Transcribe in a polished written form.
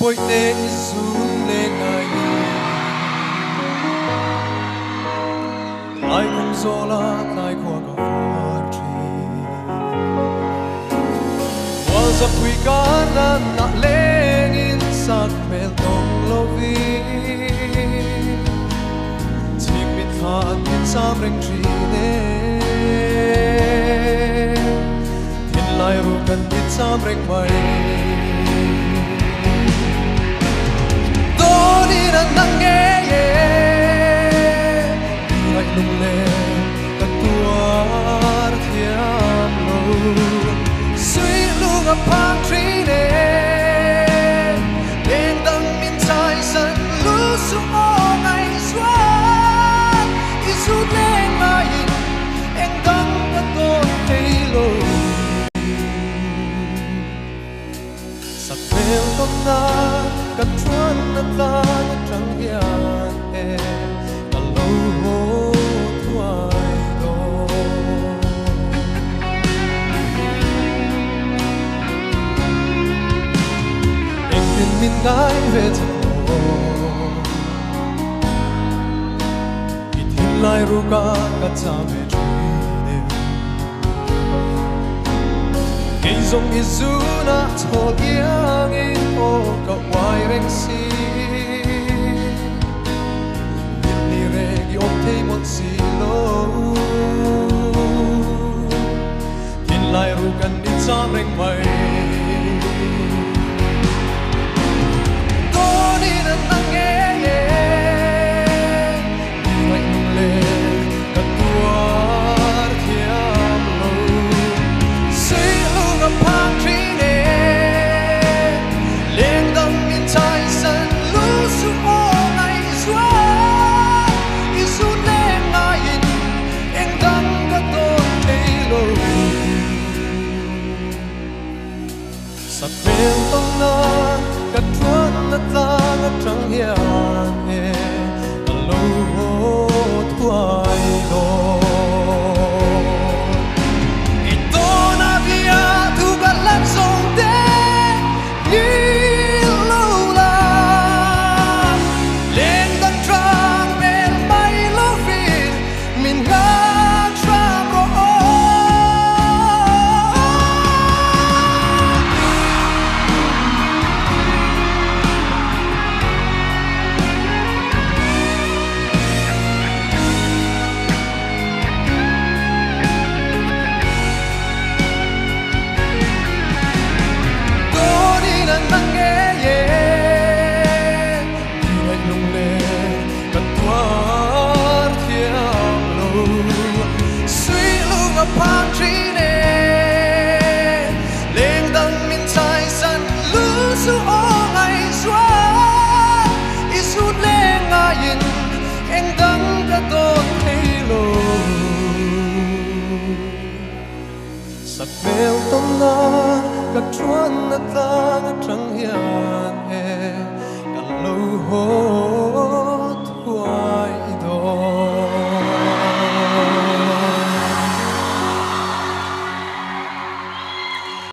bội tê xuống lên ai ai cũng gió lá ai qua cả hoa trì hoa giặc quy cá na lên in sắc mel đông lovi chiếc bít hạt in sam reng trì nè thiên lai ru cần in sam reng bay nắng nghe lại lung lên cả tua thiam lâu suy lu gặp phang trí nè đêm đằng miền trái sân lu xuống ô ngày xuân isu lên mai em đắng đã tôn thấy lâu sắp bèo con na cả chuan na ta trăng hiền e cả lâu hô thuai đô em tin mình ngái về thật hồ vì thiên lai ru cả cha về truy đều cây giống isu na thô giang in ô cả hoài reng si thấy một gì lâu thiên lai ru cần đi xa reng mây có đi nắng nắng nghe lạnh lùng lên cả tua thiam lâu suy lu gặp phang trí nè lên đâm miền trái sân lu xuống ô ngày xuân sắp bèo tông na cả chuan na ta ngất trăng hiền e cả lâu hô thuai đô ito na via thu cả lát sông đê như lâu la lên đằng trăng bên bay lâu phiền mình ngã trăng rồi phang trí nè lên đằng miền trái sân lũ su ô ngày xuân isu lên ngayin em đắng đã tôn thấy lô sắp bèo tông na cả chuan na ta ngất trăng hiền e cả lâu hô